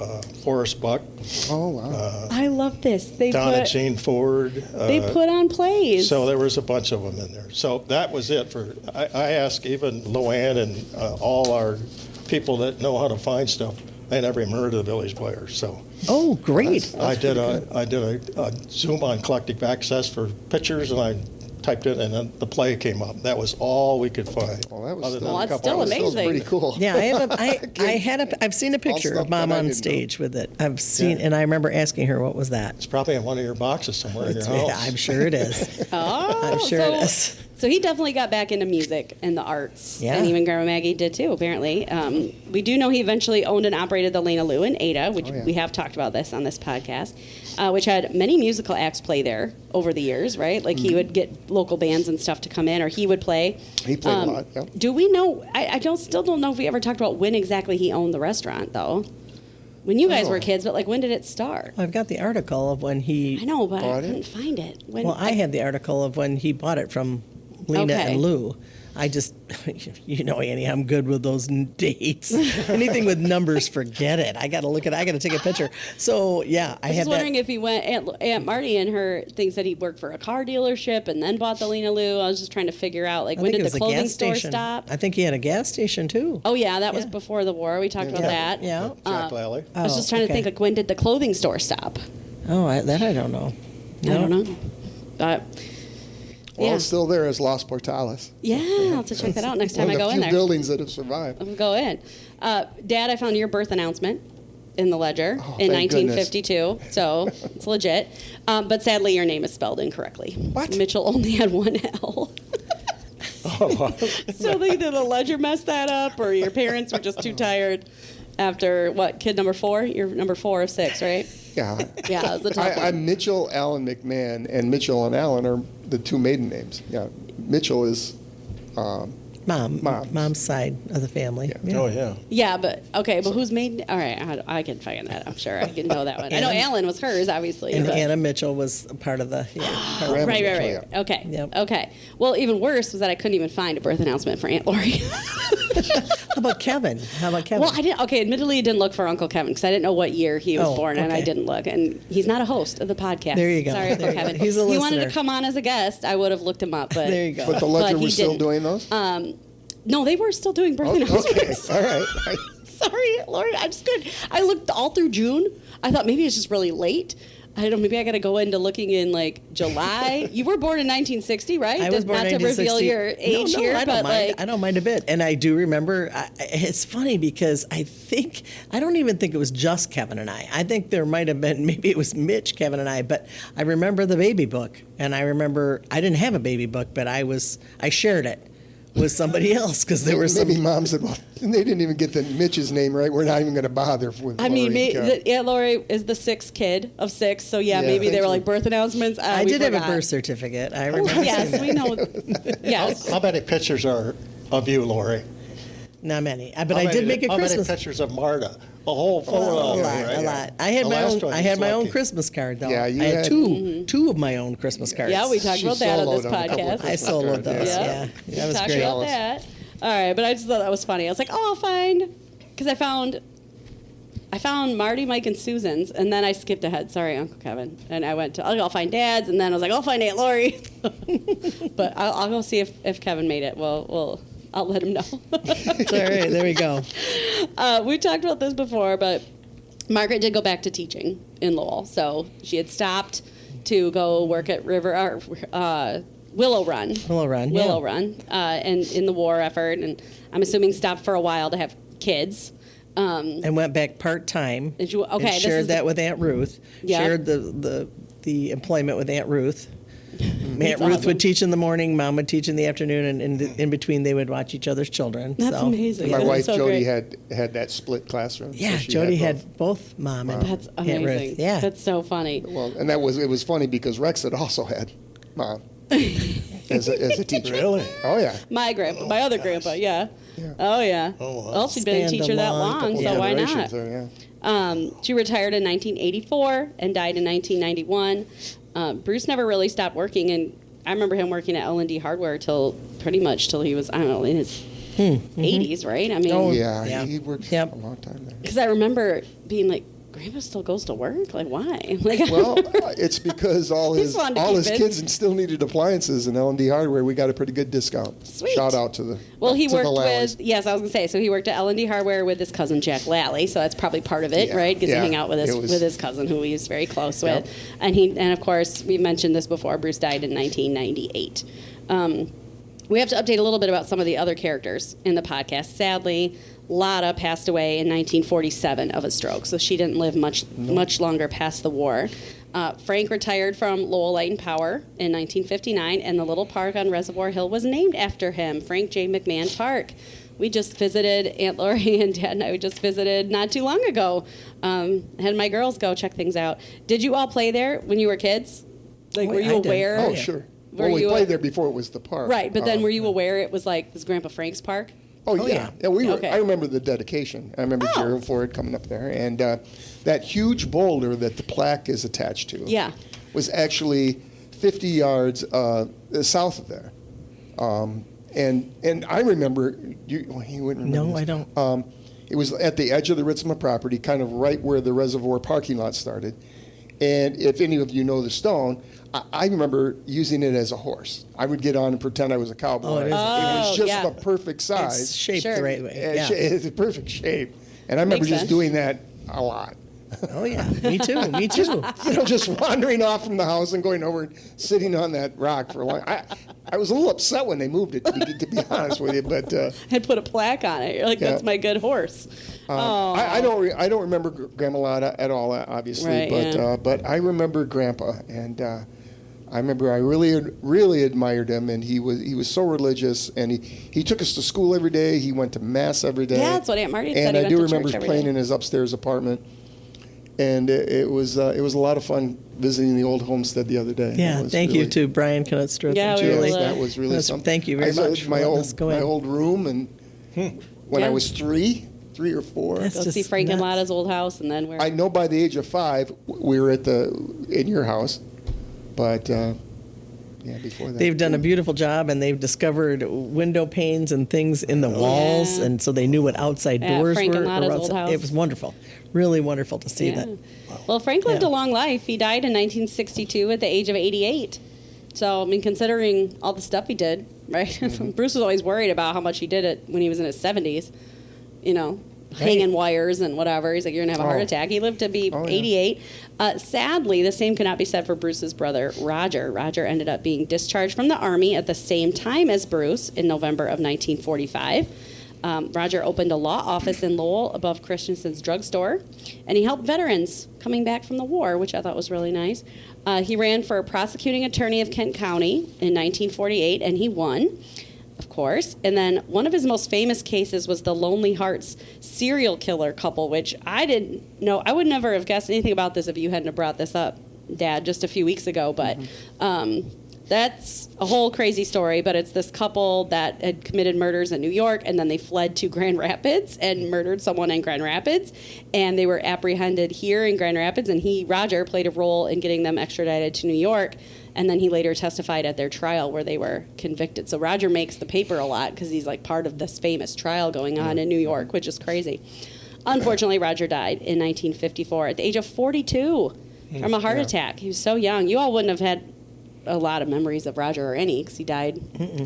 Speaker 4: Forrest Buck.
Speaker 3: Oh, wow.
Speaker 1: I love this.
Speaker 4: Donna Jean Ford.
Speaker 1: They put on plays.
Speaker 4: So there was a bunch of them in there. So that was it. I asked even Luann and all our people that know how to find stuff. They never even heard of the Village Players. So
Speaker 2: Oh, great.
Speaker 4: I did a Zoom on collective access for pictures, and I typed it, and then the play came up. That was all we could find.
Speaker 3: Well, that was
Speaker 4: other
Speaker 3: still,
Speaker 4: than a
Speaker 1: that's
Speaker 4: couple
Speaker 1: still
Speaker 4: of-
Speaker 3: that was
Speaker 1: amazing.
Speaker 3: pretty cool.
Speaker 2: Yeah, I've seen a picture
Speaker 3: stuff
Speaker 2: of Mom
Speaker 3: that I
Speaker 2: on
Speaker 3: didn't know.
Speaker 2: stage with it. I've seen, and I remember asking her, what was that?
Speaker 4: It's probably in one of your boxes somewhere in your
Speaker 2: Yeah,
Speaker 4: house.
Speaker 2: I'm sure it is.
Speaker 1: Oh,
Speaker 2: I'm sure it is.
Speaker 1: So he definitely got back into music and the arts.
Speaker 2: Yeah.
Speaker 1: And even Grandma Maggie did too, apparently. We do know he eventually owned and operated the Lena Lou in Ada, which
Speaker 3: yeah.
Speaker 1: we have talked about this on this podcast, which had many musical acts play there over the years, right? Like he would get local bands and stuff to come in, or he would play.
Speaker 3: He played a lot, yeah.
Speaker 1: Do we know? I still don't know if we ever talked about when exactly he owned the restaurant, though. When you guys were kids, but like when did it start?
Speaker 2: I've got the article of when he.
Speaker 1: I know, but I
Speaker 3: Bought it?
Speaker 1: couldn't find it. When,
Speaker 2: Well, I had the article of when he bought it from Lena
Speaker 1: Okay.
Speaker 2: and Lou. I just, you know, Annie, I'm good with those dates. Anything with numbers, forget it. I got to look at. I got to take a picture. So yeah, I
Speaker 1: I was
Speaker 2: had
Speaker 1: just wondering
Speaker 2: that.
Speaker 1: if he went. Aunt Marty and her thing said he worked for a car dealership and then bought the Lena Lou. I was just trying to figure out like
Speaker 2: I
Speaker 1: when
Speaker 2: think
Speaker 1: did
Speaker 2: it
Speaker 1: the
Speaker 2: was a
Speaker 1: clothing
Speaker 2: gas
Speaker 1: store
Speaker 2: station.
Speaker 1: stop?
Speaker 2: I think he had a gas station too.
Speaker 1: Oh yeah, that was
Speaker 2: Yeah.
Speaker 1: before the war. We talked about that.
Speaker 2: Yeah.
Speaker 4: Jack Lally.
Speaker 1: I was just trying to think like when did the clothing store stop?
Speaker 2: That I don't know.
Speaker 1: I don't know. But
Speaker 3: Well,
Speaker 1: yeah,
Speaker 3: it's still there as Los Portales.
Speaker 1: yeah, I'll have to check that out next time
Speaker 3: One
Speaker 1: I
Speaker 3: of
Speaker 1: go
Speaker 3: the
Speaker 1: in
Speaker 3: few
Speaker 1: there.
Speaker 3: buildings that have survived.
Speaker 1: I'll go in. Dad, I found your birth announcement in the ledger in
Speaker 3: thank goodness.
Speaker 1: 1952, so it's legit. But sadly, your name is spelled incorrectly.
Speaker 3: What?
Speaker 1: Mitchell only had one L. So either the ledger messed that up, or your parents were just too tired after what? Kid number 4? You're number 4 of 6, right?
Speaker 3: Yeah.
Speaker 1: Yeah, it was a tough one.
Speaker 3: I'm Mitchell Allen McMahon, and Mitchell and Allen are the two maiden names. Yeah, Mitchell is
Speaker 2: Mom's side of the family. Yeah.
Speaker 4: Oh yeah.
Speaker 1: Yeah, but okay, but who's made? All right, I can find that. I'm sure I can know that one. I know Alan was hers, obviously.
Speaker 2: And
Speaker 1: but-
Speaker 2: Anna Mitchell was a part of the. Yeah.
Speaker 3: Grandma
Speaker 1: Right.
Speaker 3: Mitchell, yeah.
Speaker 1: Okay.
Speaker 2: Yep.
Speaker 1: Okay. Well, even worse was that I couldn't even find a birth announcement for Aunt Lori.
Speaker 2: How about Kevin?
Speaker 1: Well, I didn't. Okay, admittedly, I didn't look for Uncle Kevin because I didn't know what year he was
Speaker 2: Oh,
Speaker 1: born, and I
Speaker 2: okay.
Speaker 1: didn't look. And he's not a host of the podcast.
Speaker 2: There you go.
Speaker 1: Sorry,
Speaker 2: There
Speaker 1: Uncle
Speaker 2: you go.
Speaker 1: Kevin.
Speaker 2: He's a
Speaker 1: He wanted
Speaker 2: listener.
Speaker 1: to come on as a guest. I would have looked him up, but
Speaker 2: There you go.
Speaker 3: But the ledger
Speaker 1: But he
Speaker 3: was still
Speaker 1: didn't.
Speaker 3: doing those?
Speaker 1: No, they were still doing birth
Speaker 3: Okay,
Speaker 1: announcements.
Speaker 3: all right.
Speaker 1: Sorry, Lori. I'm just good. I looked all through June. I thought maybe it's just really late. I don't know. Maybe I got to go into looking in like July. You were born in 1960, right?
Speaker 2: I was born
Speaker 1: Not
Speaker 2: in
Speaker 1: to reveal
Speaker 2: 1960.
Speaker 1: your age
Speaker 2: no,
Speaker 1: here,
Speaker 2: I don't
Speaker 1: but
Speaker 2: mind.
Speaker 1: like
Speaker 2: I don't mind a bit. And I do remember. It's funny because I don't even think it was just Kevin and I. I think there might have been, maybe it was Mitch, Kevin, and I. But I remember the baby book, and I remember I didn't have a baby book, but I shared it with somebody else because there was some.
Speaker 3: Maybe mom said, well, they didn't even get the Mitch's name right. We're not even going to bother with
Speaker 1: I mean,
Speaker 3: Lori.
Speaker 1: Aunt Lori is the 6th kid of 6, so yeah,
Speaker 3: Yeah,
Speaker 1: maybe they
Speaker 3: thank
Speaker 1: were
Speaker 3: you.
Speaker 1: like birth announcements.
Speaker 2: I
Speaker 1: we
Speaker 2: did have a
Speaker 1: forgot.
Speaker 2: birth certificate. I remember. seeing
Speaker 1: Yes,
Speaker 2: that.
Speaker 1: we know. Yes.
Speaker 4: How many pictures are of you, Lori?
Speaker 2: Not many, but
Speaker 4: How
Speaker 2: I did
Speaker 4: many-
Speaker 2: make a
Speaker 4: how
Speaker 2: Christmas.
Speaker 4: many pictures of Marta? A whole photo.
Speaker 2: A
Speaker 4: of
Speaker 2: lot,
Speaker 4: her, right?
Speaker 2: a lot. I had
Speaker 4: The
Speaker 2: my
Speaker 4: last
Speaker 2: own.
Speaker 4: one
Speaker 2: I
Speaker 4: was
Speaker 2: had my own
Speaker 4: lucky.
Speaker 2: Christmas card though.
Speaker 3: Yeah, you
Speaker 2: I had
Speaker 3: had-
Speaker 2: two of my own Christmas cards.
Speaker 1: Yeah, we talked
Speaker 3: She
Speaker 1: about that on this
Speaker 3: soloed on a couple of
Speaker 1: podcast.
Speaker 2: I
Speaker 3: Christmas
Speaker 2: soloed
Speaker 3: cards,
Speaker 2: those.
Speaker 1: Yeah.
Speaker 2: Yeah, that was
Speaker 1: Talked
Speaker 2: great.
Speaker 1: about that. All right, but I just thought that was funny. I was like, oh, I'll find, because I found Marty, Mike, and Susan's, and then I skipped ahead. Sorry, Uncle Kevin. And I went to, I'll find Dad's, and then I was like, I'll find Aunt Lori. But I'll go see if Kevin made it. I'll let him know.
Speaker 2: It's all right. There we go.
Speaker 1: We talked about this before, but Margaret did go back to teaching in Lowell. So she had stopped to go work at Willow Run.
Speaker 2: Willow Run.
Speaker 1: Willow
Speaker 2: yeah.
Speaker 1: Run, and in the war effort, and I'm assuming stopped for a while to have kids.
Speaker 2: And went back part time.
Speaker 1: Did you- okay,
Speaker 2: And
Speaker 1: this
Speaker 2: shared
Speaker 1: is
Speaker 2: that with Aunt Ruth.
Speaker 1: Yeah.
Speaker 2: Shared the employment with Aunt Ruth. Aunt Ruth would teach in the morning, Mom would teach in the afternoon, and in between they would watch each other's children.
Speaker 1: That's amazing.
Speaker 3: My
Speaker 1: That's
Speaker 3: wife
Speaker 1: so
Speaker 3: Jody
Speaker 1: great.
Speaker 3: had that split classroom. so
Speaker 2: Yeah,
Speaker 3: she
Speaker 2: Jody
Speaker 3: both.
Speaker 2: had both Mom and
Speaker 1: That's
Speaker 2: Aunt Ruth.
Speaker 1: amazing.
Speaker 2: Yeah.
Speaker 1: That's so funny.
Speaker 3: Well, and it was funny because Rex had also had Mom as a teacher.
Speaker 4: Really?
Speaker 3: Oh yeah.
Speaker 1: My other grandpa, yeah. Oh, yeah.
Speaker 4: Oh, wow.
Speaker 1: Well, she'd been a
Speaker 2: Spanned a
Speaker 1: teacher that
Speaker 2: long
Speaker 1: long,
Speaker 2: couple
Speaker 1: so why not?
Speaker 3: generations there, yeah.
Speaker 1: She retired in 1984 and died in 1991. Bruce never really stopped working, and I remember him working at L&D Hardware pretty much till he was, I don't know, in his 80s, right? I mean,
Speaker 2: Oh,
Speaker 3: Yeah,
Speaker 2: yeah.
Speaker 3: he worked
Speaker 2: Yep.
Speaker 3: a long time there.
Speaker 1: because I remember being like, Grandpa still goes to work? Like, why? Like,
Speaker 3: Well, it's because all
Speaker 1: He's
Speaker 3: his
Speaker 1: fun to keep it.
Speaker 3: kids still needed appliances, and L&D Hardware, we got a pretty good discount.
Speaker 1: Sweet.
Speaker 3: Shout out to the
Speaker 1: well, he
Speaker 3: to the
Speaker 1: worked
Speaker 3: Lalleys.
Speaker 1: with, yes, I was going to say, so he worked at L&D Hardware with his cousin Jack Lally, so that's probably part of it,
Speaker 3: Yeah,
Speaker 1: right? Because
Speaker 3: yeah.
Speaker 1: he hung out with
Speaker 3: It was-
Speaker 1: his cousin, who he was very close
Speaker 3: Yep.
Speaker 1: with. And of course, we mentioned this before, Bruce died in 1998. We have to update a little bit about some of the other characters in the podcast. Sadly, Lotta passed away in 1947 of a stroke, so she didn't live much longer past the war. Frank retired from Lowell Light and Power in 1959, and the little park on Reservoir Hill was named after him, Frank J. McMahon Park. We just visited, Aunt Lori and Dad and I just visited not too long ago. Had my girls go check things out. Did you all play there when you were kids? Like, were you
Speaker 2: I did.
Speaker 1: aware?
Speaker 3: Oh,
Speaker 2: yeah.
Speaker 3: sure.
Speaker 1: Were
Speaker 3: Well, we
Speaker 1: you
Speaker 3: played there before it was the park.
Speaker 1: Right, but then were you aware it was like this Grandpa Frank's park?
Speaker 3: Oh, yeah.
Speaker 2: yeah.
Speaker 3: Yeah, we were.
Speaker 1: Okay.
Speaker 3: I remember the dedication. I remember
Speaker 1: Oh.
Speaker 3: Gerald Ford coming up there, and that huge boulder that the plaque is attached to.
Speaker 1: Yeah.
Speaker 3: Was actually 50 yards south of there, and I remember you wouldn't remember.
Speaker 2: No,
Speaker 3: this.
Speaker 2: I don't.
Speaker 3: It was at the edge of the Ritzma property, kind of right where the reservoir parking lot started. And if any of you know the stone, I remember using it as a horse. I would get on and pretend I was a cowboy.
Speaker 2: Oh, it is.
Speaker 3: It was
Speaker 1: Oh,
Speaker 3: just
Speaker 1: yeah.
Speaker 3: the perfect size.
Speaker 2: It's shaped
Speaker 1: Sure.
Speaker 2: the right way.
Speaker 3: And
Speaker 2: Yeah.
Speaker 3: It's a perfect shape. And I remember
Speaker 1: Makes
Speaker 3: just
Speaker 1: sense.
Speaker 3: doing that a lot.
Speaker 2: Oh, yeah. Me too. Me too.
Speaker 3: Just wandering off from the house and going over and sitting on that rock for a long. I was a little upset when they moved it, to be honest with you. But
Speaker 1: Had put a plaque on it. You're like,
Speaker 3: Yeah.
Speaker 1: that's my good horse.
Speaker 3: I don't remember Grandma Lotta at all, obviously.
Speaker 1: Right,
Speaker 3: but
Speaker 1: yeah.
Speaker 3: but I remember Grandpa, and I remember I really admired him, and he was so religious, and he took us to school every day. He went to mass every day.
Speaker 1: Yeah, that's what Aunt Marty had said.
Speaker 3: And
Speaker 1: He
Speaker 3: I
Speaker 1: went
Speaker 3: do
Speaker 1: to
Speaker 3: remember
Speaker 1: church every
Speaker 3: playing
Speaker 1: day.
Speaker 3: in his upstairs apartment. And it was a lot of fun visiting the old homestead the other day.
Speaker 2: Yeah,
Speaker 3: It was
Speaker 2: thank you
Speaker 3: really-
Speaker 2: to Brian Knutstroth
Speaker 1: Yeah,
Speaker 2: and
Speaker 1: we were
Speaker 2: Julie.
Speaker 1: able to-
Speaker 3: That was really
Speaker 2: That's-
Speaker 3: something.
Speaker 2: thank you very
Speaker 3: I saw
Speaker 2: much for
Speaker 3: My
Speaker 2: letting us go in.
Speaker 3: old room, and when
Speaker 1: Yeah.
Speaker 3: I was three or four.
Speaker 2: That's
Speaker 1: Go see
Speaker 2: just
Speaker 1: Frank and
Speaker 2: nuts.
Speaker 1: Lotta's old house, and then we're...
Speaker 3: I know by the age of 5 we were in your house, but yeah, before that.
Speaker 2: They've done a beautiful job, and they've discovered window panes and things in the walls,
Speaker 1: Yeah.
Speaker 2: and so they knew what outside
Speaker 1: Yeah,
Speaker 2: doors
Speaker 1: Frank
Speaker 2: were.
Speaker 1: and Lotta's
Speaker 2: or
Speaker 1: old
Speaker 2: outside.
Speaker 1: house.
Speaker 2: It was wonderful, really wonderful to see that.
Speaker 1: Well, Frank lived
Speaker 2: Yeah.
Speaker 1: a long life. He died in 1962 at the age of 88. So, I mean, considering all the stuff he did, right?
Speaker 2: Mm-hmm.
Speaker 1: Bruce was always worried about how much he did it when he was in his 70s, hanging wires and whatever. He's like, you're going to have a heart
Speaker 3: Oh.
Speaker 1: attack. He lived to be
Speaker 3: Oh, yeah.
Speaker 1: 88. Sadly, the same could not be said for Bruce's brother, Roger. Roger ended up being discharged from the Army at the same time as Bruce in November of 1945. Roger opened a law office in Lowell above Christensen's drugstore, and he helped veterans coming back from the war, which I thought was really nice. He ran for prosecuting attorney of Kent County in 1948, and he won, of course. And then one of his most famous cases was the Lonely Hearts serial killer couple, which I didn't know. I would never have guessed anything about this if you hadn't have brought this up, Dad, just a few weeks ago. But that's a whole crazy story, but it's this couple that had committed murders in New York, and then they fled to Grand Rapids and murdered someone in Grand Rapids, and they were apprehended here in Grand Rapids, and Roger, played a role in getting them extradited to New York, and then he later testified at their trial where they were convicted. So Roger makes the paper a lot because he's like part of this famous trial going on in New York, which is crazy. Unfortunately, Roger died in 1954 at the age of 42 from a heart attack. He was so young. You all wouldn't have had a lot of memories of Roger or any because he died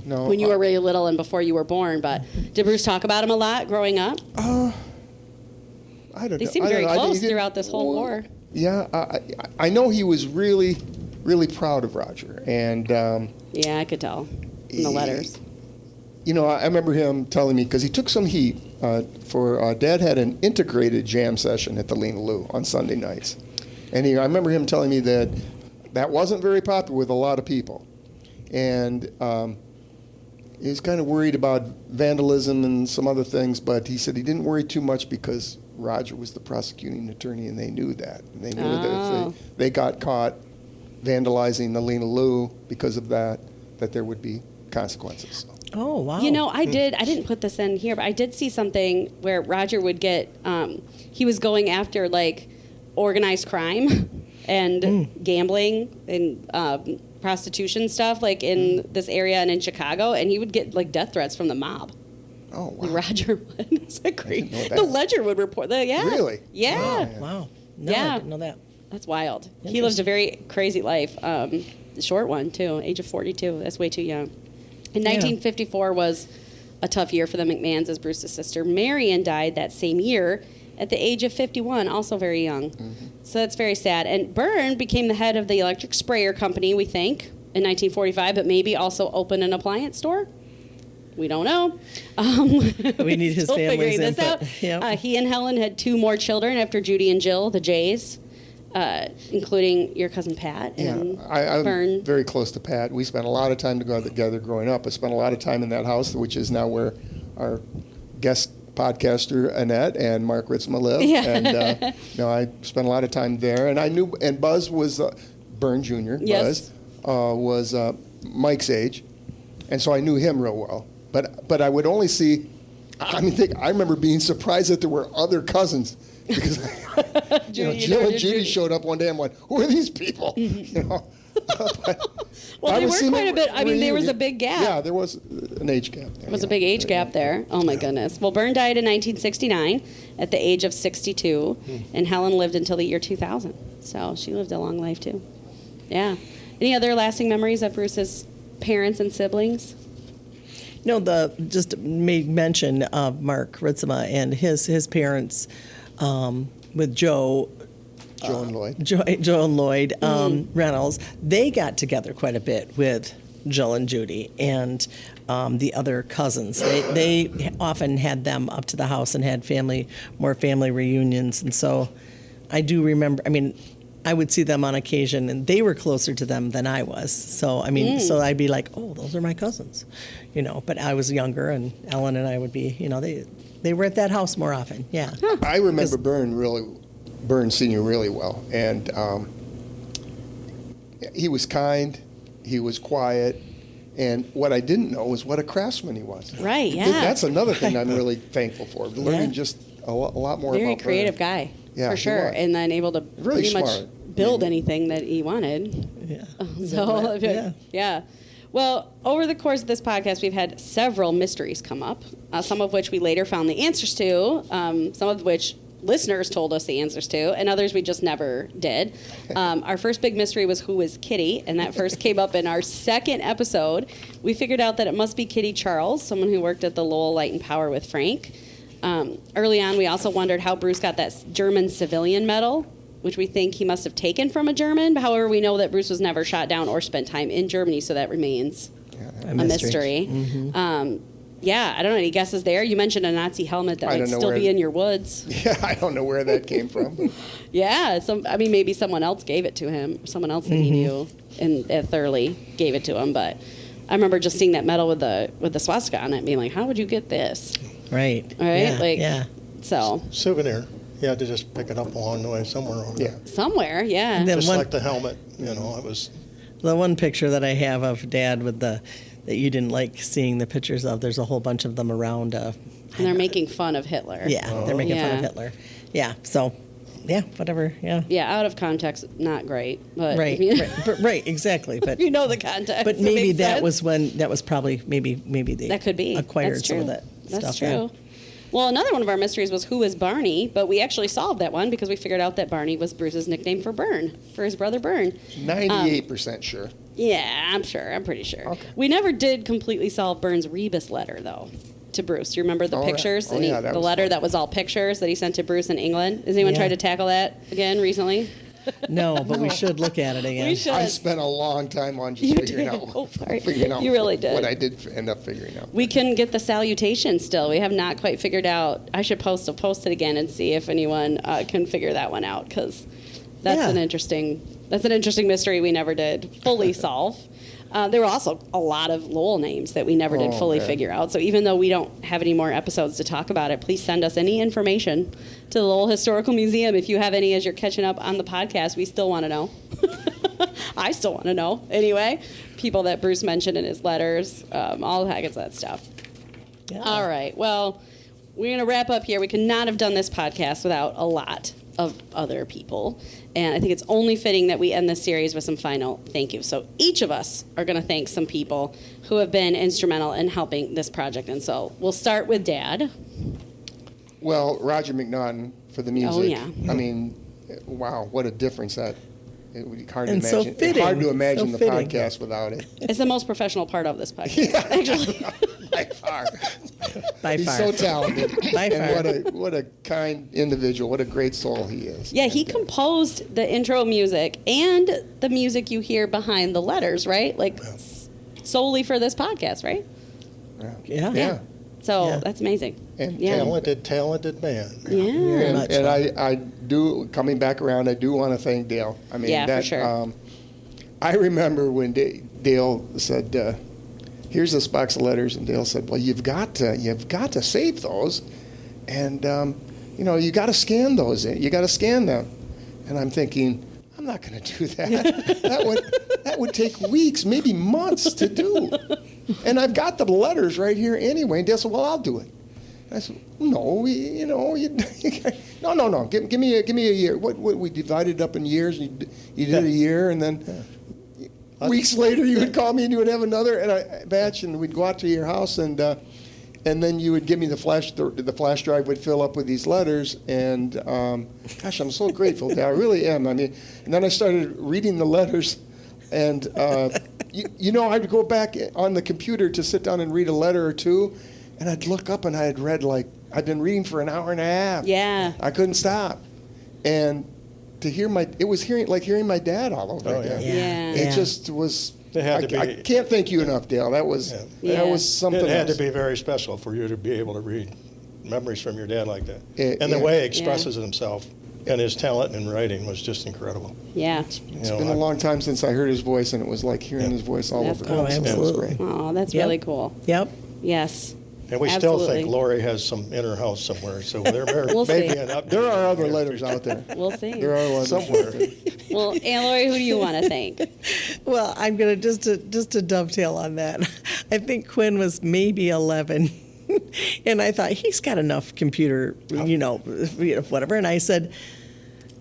Speaker 3: No,
Speaker 1: when you were really little and before you were born. But did Bruce talk about him a lot growing up?
Speaker 3: I don't know.
Speaker 1: They seemed
Speaker 3: I don't
Speaker 1: very
Speaker 3: know. I think
Speaker 1: close
Speaker 3: he did-
Speaker 1: throughout this whole war.
Speaker 3: Yeah, I know he was really, really proud of Roger, and
Speaker 1: Yeah, I could tell in the letters.
Speaker 3: I remember him telling me because he took some heat for Dad had an integrated jam session at the Lena Lou on Sunday nights, and I remember him telling me that that wasn't very popular with a lot of people. And he was kind of worried about vandalism and some other things, but he said he didn't worry too much because Roger was the prosecuting attorney, and they knew that. And they knew that if they got caught vandalizing the Lena Lou because of that there would be consequences.
Speaker 2: Oh, wow.
Speaker 1: You know, I didn't put this in here, but I did see something where Roger would get, he was going after, like, organized crime and gambling and prostitution stuff, like, in this area and in Chicago, and he would get, like, death threats from the mob.
Speaker 3: Oh, wow.
Speaker 1: Roger would. It's like great.
Speaker 3: know that.
Speaker 1: The Ledger would report that, yeah.
Speaker 3: Really?
Speaker 1: Yeah.
Speaker 2: Wow. No,
Speaker 1: Yeah.
Speaker 2: I didn't know that.
Speaker 1: That's wild. He lived a very crazy life. Short one, too, age of 42. That's way too young. And 1954 was a tough year for the McMahons, as Bruce's sister Marion died that same year at the age of 51, also very young. So that's very sad. And Byrne became the head of the electric sprayer company, we think, in 1945, but maybe also opened an appliance store. We don't know.
Speaker 2: We need his
Speaker 1: still
Speaker 2: family's
Speaker 1: figuring this
Speaker 2: input.
Speaker 1: out.
Speaker 2: Yep.
Speaker 1: He and Helen had 2 more children after Judy and Jill, the Jays, including your cousin Pat and
Speaker 3: I'm
Speaker 1: Byrne.
Speaker 3: very close to Pat. We spent a lot of time together growing up. I spent a lot of time in that house, which is now where our guest podcaster Annette and Mark Ritzma live.
Speaker 1: Yeah.
Speaker 3: And I spent a lot of time there. And I knew, and Buzz was Byrne Jr.
Speaker 1: Yes.
Speaker 3: Buzz was Mike's age, and so I knew him real well. But I would only see. I remember being surprised that there were other cousins because Jill and Judy showed up one day. I'm like, who are these people?
Speaker 1: Well, they were quite a bit. I mean, there was a big gap.
Speaker 3: Yeah, there was an age gap there.
Speaker 1: There was a big age gap there. Oh, my goodness. Well, Byrne died in 1969 at the age of 62, and Helen lived until the year 2000. So she lived a long life, too. Yeah. Any other lasting memories of Bruce's parents and siblings?
Speaker 2: No, just made mention of Mark Ritzma and his parents with Joe
Speaker 3: and Lloyd.
Speaker 2: Joe and Lloyd Reynolds. They got together quite a bit with Jill and Judy and the other cousins. They often had them up to the house and had more family reunions. And so I do remember, I would see them on occasion, and they were closer to them than I was. So, so I'd be like, oh, those are my cousins, but I was younger, and Ellen and I would be, they were at that house more often, yeah.
Speaker 3: I remember Byrne Sr. really well, and he was kind, he was quiet, and what I didn't know was what a craftsman he was.
Speaker 1: Right, yeah.
Speaker 3: That's another thing I'm really thankful for, learning just a lot more
Speaker 1: Very
Speaker 3: about
Speaker 1: creative
Speaker 3: Byrne.
Speaker 1: guy,
Speaker 3: Yeah,
Speaker 1: for
Speaker 3: he
Speaker 1: sure,
Speaker 3: was.
Speaker 1: and then able to
Speaker 3: Really
Speaker 1: pretty much
Speaker 3: smart.
Speaker 1: build anything that he wanted.
Speaker 2: Yeah.
Speaker 1: Yeah. Well, over the course of this podcast, we've had several mysteries come up, some of which we later found the answers to, some of which listeners told us the answers to, and others we just never did. Our first big mystery was who was Kitty, and that first came up in our second episode. We figured out that it must be Kitty Charles, someone who worked at the Lowell Light and Power with Frank. Early on, we also wondered how Bruce got that German civilian medal, which we think he must have taken from a German. However, we know that Bruce was never shot down or spent time in Germany, so that remains a mystery. Yeah, I don't know. Any guesses there? You mentioned a Nazi helmet that might still be in your woods.
Speaker 3: Yeah, I don't know where that came from. But.
Speaker 1: Yeah, maybe someone else gave it to him. Someone else that he knew and thoroughly gave it to him. But I remember just seeing that medal with the swastika on it, and being like, "How would you get this?"
Speaker 2: Right.
Speaker 1: Right.
Speaker 2: Yeah.
Speaker 1: So
Speaker 4: Souvenir. You had to just pick it up along the way somewhere over there.
Speaker 1: somewhere, yeah.
Speaker 2: And then
Speaker 4: Just like the helmet, it was.
Speaker 2: The one picture that I have of Dad with that you didn't like seeing the pictures of, there's a whole bunch of them around.
Speaker 1: And they're making fun of Hitler.
Speaker 2: Yeah, they're making fun of Hitler. Yeah, so, whatever, yeah.
Speaker 1: Yeah, out of context, not great. But
Speaker 2: Right, right, exactly. But
Speaker 1: you know the context.
Speaker 2: But maybe that was probably maybe they
Speaker 1: that could be.
Speaker 2: acquired
Speaker 1: That's
Speaker 2: some
Speaker 1: true.
Speaker 2: of that stuff.
Speaker 1: That's true. Well, another one of our mysteries was who is Barney, but we actually solved that one because we figured out that Barney was Bruce's nickname for Byrne, for his brother Byrne.
Speaker 3: 98% sure.
Speaker 1: Yeah, I'm sure. I'm pretty sure.
Speaker 3: Okay.
Speaker 1: We never did completely solve Byrne's rebus letter, though, to Bruce. You remember the pictures? The letter that was all pictures that he sent to Bruce in England? Has anyone tried to tackle that again recently?
Speaker 2: No, but we should look at it again.
Speaker 1: We should.
Speaker 3: I spent a long time on just figuring out
Speaker 1: You really did.
Speaker 3: what I did end up figuring out.
Speaker 1: We can get the salutation still. We have not quite figured out. I should post it again and see if anyone can figure that one out, because that's an interesting That's an interesting mystery we never did fully solve. There were also a lot of Lowell names that we never did fully figure out. So even though we don't have any more episodes to talk about it, please send us any information to the Lowell Historical Museum. If you have any as you're catching up on the podcast, we still want to know. I still want to know. Anyway, people that Bruce mentioned in his letters, all the heck of that stuff. Yeah. All right. Well, we're going to wrap up here. We could not have done this podcast without a lot of other people. And I think it's only fitting that we end this series with some final thank you. So each of us are going to thank some people who have been instrumental in helping this project. And so we'll start with Dad.
Speaker 3: Well, Roger McNaughton for the music.
Speaker 1: Oh, yeah.
Speaker 3: I mean, wow, what a difference that. It would be hard
Speaker 2: And
Speaker 3: to
Speaker 2: so
Speaker 3: imagine.
Speaker 2: fitting.
Speaker 3: Hard to imagine
Speaker 2: So
Speaker 3: the
Speaker 2: fitting.
Speaker 3: podcast without it.
Speaker 1: It's the most professional part of this podcast, actually.
Speaker 3: By far.
Speaker 2: By
Speaker 3: He's
Speaker 2: far.
Speaker 3: so talented.
Speaker 2: By far.
Speaker 3: And what a kind individual. What a great soul he is.
Speaker 1: Yeah, he composed the intro music and the music you hear behind the letters, right? Like solely for this podcast, right?
Speaker 2: Yeah.
Speaker 3: Yeah.
Speaker 1: So
Speaker 2: Yeah.
Speaker 1: that's amazing.
Speaker 3: And
Speaker 1: Yeah.
Speaker 4: Talented man.
Speaker 1: Yeah.
Speaker 2: much
Speaker 3: And
Speaker 2: so.
Speaker 3: I do, coming back around, I do want to thank Dale. I mean,
Speaker 1: Yeah, for sure.
Speaker 3: I remember when Dale said, here's this box of letters, and Dale said, well, you've got to save those, and you got to scan those in. You got to scan them. And I'm thinking, I'm not going to do that. that would take weeks, maybe months to do. And I've got the letters right here anyway. And Dale said, well, I'll do it. And I said, no, no. Give me a year. What we divided up in years. And you did a year, and then weeks later you would call me and you would have another batch, and we'd go out to your house, and then you would give me the flash. The flash drive would fill up with these letters, and gosh, I'm so grateful. That I really am. I mean, and then I started reading the letters, and I'd go back on the computer to sit down and read a letter or two. And I'd look up, and I had read, I'd been reading for an hour and a half.
Speaker 1: Yeah.
Speaker 3: I couldn't stop. And to hear hearing my dad all over again.
Speaker 1: Yeah.
Speaker 3: It just was,
Speaker 4: It had to
Speaker 3: I
Speaker 4: be-
Speaker 3: can't thank you enough, Dale. That was something
Speaker 4: It had
Speaker 3: else.
Speaker 4: to be very special for you to be able to read memories from your dad like that. And the
Speaker 3: Yeah.
Speaker 4: way he expresses himself and his talent in writing was just incredible.
Speaker 1: Yeah.
Speaker 3: It's been a long time since I heard his voice, and it was like hearing his voice all
Speaker 1: That's
Speaker 3: over.
Speaker 1: cool.
Speaker 3: the place.
Speaker 2: Oh,
Speaker 3: It was
Speaker 2: absolutely.
Speaker 3: great.
Speaker 1: Oh, that's
Speaker 2: Yep.
Speaker 1: really cool.
Speaker 2: Yep.
Speaker 1: Yes.
Speaker 4: And we still
Speaker 1: Absolutely.
Speaker 4: think Lori has some in her house somewhere, so there
Speaker 1: We'll
Speaker 4: may
Speaker 1: see.
Speaker 4: be an update.
Speaker 3: There are other letters out there.
Speaker 1: We'll see.
Speaker 3: There are others
Speaker 4: Somewhere.
Speaker 1: Well, Ann Lori, who do you want to thank?
Speaker 2: Well, I'm gonna just to dovetail on that. I think Quinn was maybe 11, and I thought he's got enough computer, whatever. And I said,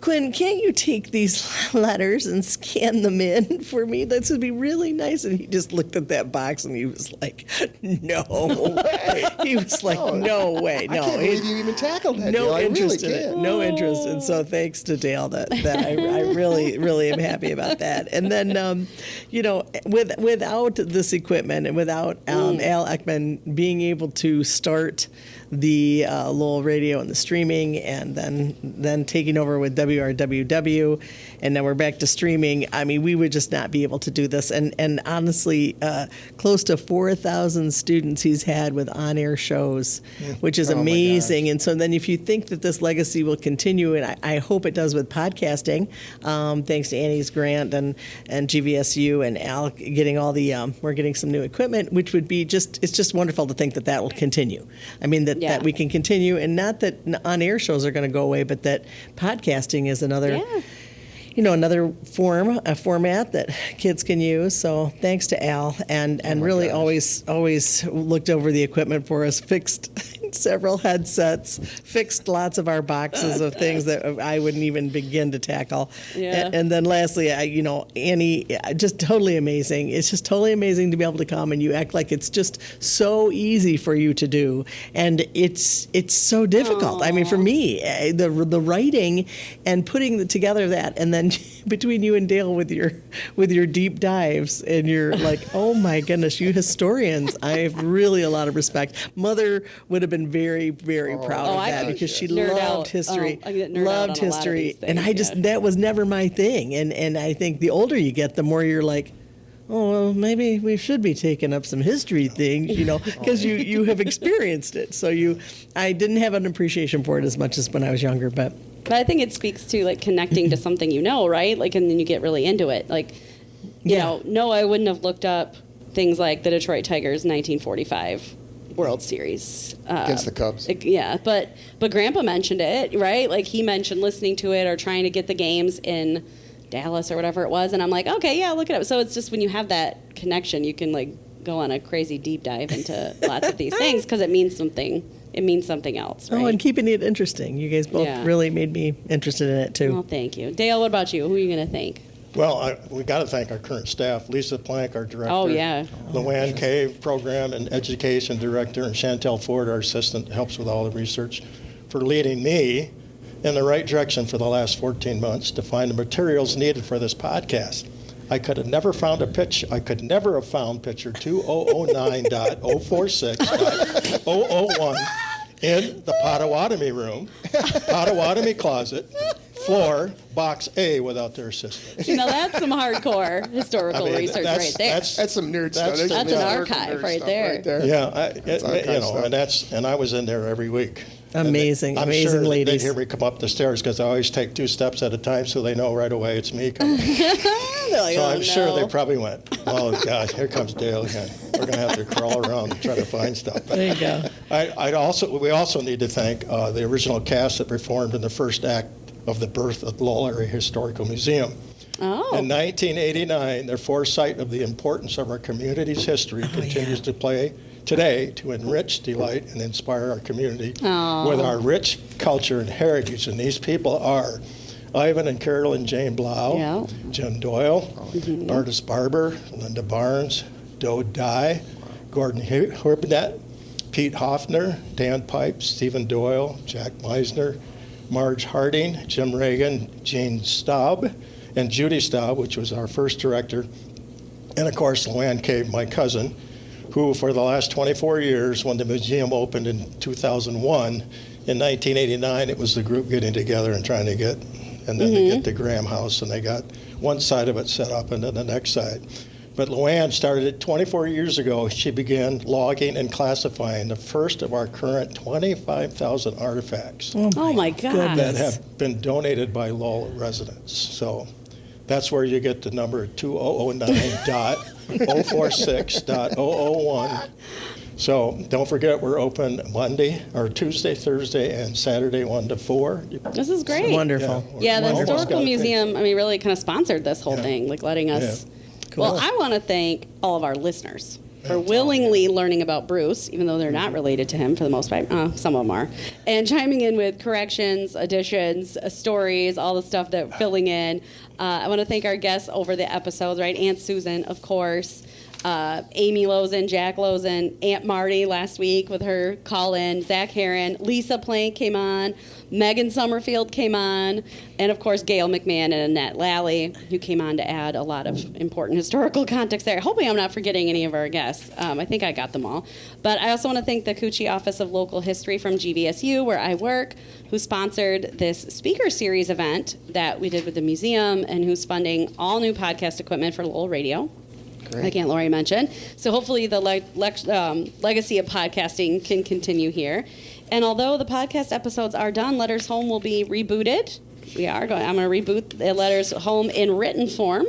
Speaker 2: Quinn, can't you take these letters and scan them in for me? This would be really nice. And he just looked at that box and he was like, no way. He was like, no way. No.
Speaker 3: I can't believe you even tackled that.
Speaker 2: No
Speaker 3: Dale. I
Speaker 2: interest
Speaker 3: really
Speaker 2: in it.
Speaker 3: can't.
Speaker 2: No interest. And so thanks to Dale that I really, really am happy about that. And then, without this equipment and without Al Ekman being able to start the Lowell radio and the streaming, and then taking over with WRWW, and then we're back to streaming. I mean, we would just not be able to do this. And honestly, close to 4,000 students he's had with on-air shows, which is
Speaker 3: Oh, my
Speaker 2: amazing. And so then if you think that this legacy will continue, and I hope it does with podcasting, thanks to Annie's grant and GVSU and Al getting all the, we're getting some new equipment, which would be it's just wonderful to think that will continue. I mean, that we can continue, and not that on-air shows are going to go away, but that podcasting is another another format that kids can use. So thanks to Al, and really always looked over the equipment for us, fixed several headsets, fixed lots of our boxes of things that I wouldn't even begin to tackle.
Speaker 1: Yeah.
Speaker 2: And then lastly, Annie, just totally amazing. It's just totally amazing to be able to come and you act like it's just so easy for you to do, and it's so difficult. I mean, for me, the writing and putting together that, and then between you and Dale with your deep dives, and you're like, oh my goodness, you historians, I have really a lot of respect. Mother would have been very, very proud of
Speaker 1: I
Speaker 2: that,
Speaker 1: could
Speaker 2: because she
Speaker 1: nerd
Speaker 2: loved
Speaker 1: out.
Speaker 2: history,
Speaker 1: I get nerd out
Speaker 2: loved
Speaker 1: on a lot of
Speaker 2: history,
Speaker 1: these things,
Speaker 2: and I just that was never my thing. And I think the older you get, the more you're like, oh, well, maybe we should be taking up some history things, because you have experienced it. So I didn't have an appreciation for it as much as when I was younger, but
Speaker 1: But I think it speaks to like connecting to something you know, right? Like, and then you get really into it. Like, you know, no, I wouldn't have looked up things like the Detroit Tigers 1945 World Series
Speaker 3: Against the Cubs.
Speaker 1: but Grandpa mentioned it, right? Like he mentioned listening to it or trying to get the games in Dallas or whatever it was, and I'm like, okay, yeah, look it up. So it's just when you have that connection, you can like go on a crazy deep dive into lots of these things because it means something. It means something else, right?
Speaker 2: Oh, and keeping it interesting. You guys both really made me interested in it too.
Speaker 1: Well, thank you, Dale. What about you? Who are you going to thank?
Speaker 4: Well, we got to thank our current staff, Lisa Plank, our director.
Speaker 1: Oh, yeah.
Speaker 4: Luann Cave, program and education director, and Chantel Ford, our assistant, helps with all the research, for leading me in the right direction for the last 14 months to find the materials needed for this podcast. I could never have found picture 2009.046.001 in the Potawatomi room, Potawatomi closet, floor, box A without their assistance.
Speaker 1: You know, that's some hardcore historical research right there.
Speaker 3: That's some nerd stuff.
Speaker 1: That's an archive right there.
Speaker 4: Yeah, and I was in there every week.
Speaker 2: Amazing,
Speaker 4: I'm
Speaker 2: amazing
Speaker 4: sure
Speaker 2: ladies.
Speaker 4: They hear me come up the stairs because I always take 2 steps at a time, so they know right away it's me coming.
Speaker 1: Like,
Speaker 4: So
Speaker 1: oh,
Speaker 4: I'm sure they
Speaker 1: no.
Speaker 4: probably went, "Oh God, here comes Dale again. We're going to have to crawl around and try to find stuff." But
Speaker 2: There you go.
Speaker 4: we also need to thank the original cast that performed in the first act of the birth of Lowell Area Historical Museum.
Speaker 1: Oh.
Speaker 4: In 1989, their foresight of the importance of our community's history continues to play today to enrich, delight, and inspire our community with our rich culture and heritage. And these people are Ivan and Carolyn Jane Blau, Jim Doyle, Artis Barber, Linda Barnes, Doe Dye, Gordon Herbnet, Pete Hoffner, Dan Pipe, Stephen Doyle, Jack Meisner, Marge Harding, Jim Reagan, Jean Staub, and Judy Staub, which was our first director, and of course Luann Cave, my cousin, who for the last 24 years, when the museum opened in 2001, in 1989, it was the group getting together and trying to get, and then they get the Graham House, and they got one side of it set up and then the next side. But Luann started it 24 years ago. She began logging and classifying the first of our current 25,000 artifacts
Speaker 1: Oh my God.
Speaker 4: that have been donated by Lowell residents. So that's where you get the number 2009.046.001. So don't forget, we're open Monday or Tuesday, Thursday, and Saturday 1 to 4.
Speaker 1: This is great.
Speaker 2: Wonderful.
Speaker 1: Yeah, the
Speaker 4: Almost
Speaker 1: Historical
Speaker 4: got
Speaker 1: Museum, I mean, really kind of sponsored this whole thing, like letting us.
Speaker 2: Cool.
Speaker 1: Well, I want to thank all of our listeners for willingly learning about Bruce, even though they're not related to him for the most part. Some of them are. And chiming in with corrections, additions, stories, all the stuff that filling in. I want to thank our guests over the episodes, right? Aunt Susan, of course. Amy Lozen, Jack Lozen, Aunt Marty last week with her call-in, Zach Heron, Lisa Plank came on, Megan Summerfield came on, and of course Gail McMahon and Annette Lally, who came on to add a lot of important historical context there. Hopefully I'm not forgetting any of our guests. I think I got them all. But I also want to thank the Cucci Office of Local History from GVSU, where I work, who sponsored this speaker series event that we did with the museum and who's funding all new podcast equipment for Lowell Radio.
Speaker 3: Great.
Speaker 1: Like Aunt Lori mentioned. So hopefully the legacy of podcasting can continue here. And although the podcast episodes are done, Letters Home will be rebooted. I'm going to reboot the Letters Home in written form.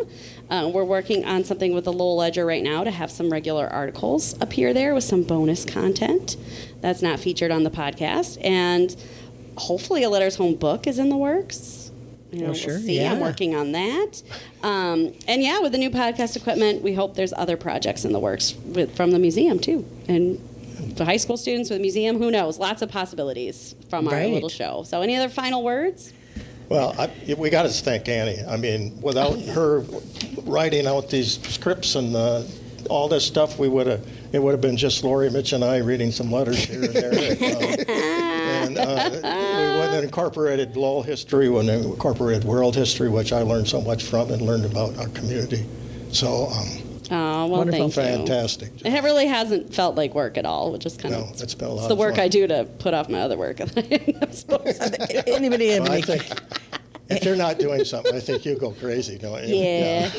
Speaker 1: We're working on something with the Lowell Ledger right now to have some regular articles appear there with some bonus content that's not featured on the podcast. And hopefully a Letters Home book is in the works. We'll see. I'm working on that. And yeah, with the new podcast equipment, we hope there's other projects in the works from the museum too. And the high school students with the museum, who knows? Lots of possibilities from our little show. So any other final words?
Speaker 4: Well, we got to thank Annie. I mean, without her writing out these scripts and all this stuff, it would have been just Lori, Mitch, and I reading some letters here and there. And we wouldn't have incorporated Lowell history, we wouldn't have incorporated world history, which I learned so much from and learned about our community. So,
Speaker 1: Thank you.
Speaker 4: Fantastic.
Speaker 1: It really hasn't felt like work at all, which is kind of
Speaker 4: it's been a lot
Speaker 1: it's the
Speaker 4: of
Speaker 1: work
Speaker 4: fun.
Speaker 1: I do to put off my other work. I'm supposed to do.
Speaker 2: Anybody have any?
Speaker 4: If you're not doing something, I think you go crazy, don't you?
Speaker 1: Yeah.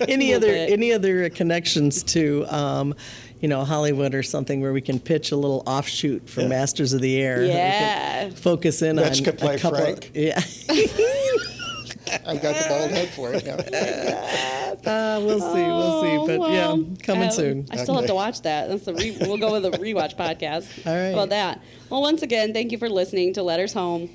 Speaker 2: Any other connections to Hollywood or something where we can pitch a little offshoot for Masters of the Air?
Speaker 1: Yeah.
Speaker 2: We can focus in
Speaker 4: Let's
Speaker 2: on
Speaker 4: could play
Speaker 2: a couple.
Speaker 4: Frank.
Speaker 2: Yeah.
Speaker 3: I've got the bald head for it. Yeah.
Speaker 2: We'll see. But
Speaker 1: Well,
Speaker 2: coming soon.
Speaker 1: I still have to watch that. We'll go with a rewatch podcast.
Speaker 2: All right.
Speaker 1: How about that? Well, once again, thank you for listening to Letters Home.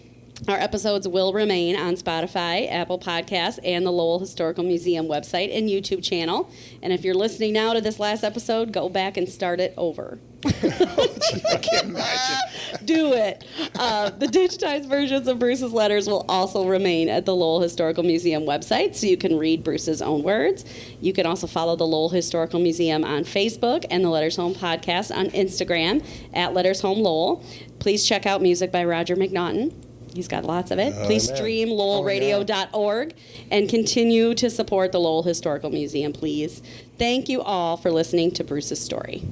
Speaker 1: Our episodes will remain on Spotify, Apple Podcasts, and the Lowell Historical Museum website and YouTube channel. And if you're listening now to this last episode, go back and start it over.
Speaker 3: I can't imagine.
Speaker 1: Do it. The digitized versions of Bruce's letters will also remain at the Lowell Historical Museum website, so you can read Bruce's own words. You can also follow the Lowell Historical Museum on Facebook and the Letters Home podcast on Instagram at Letters Home Lowell. Please check out music by Roger McNaughton. He's got lots of it. Please stream lowellradio.org and continue to support the Lowell Historical Museum, please. Thank you all for listening to Bruce's story.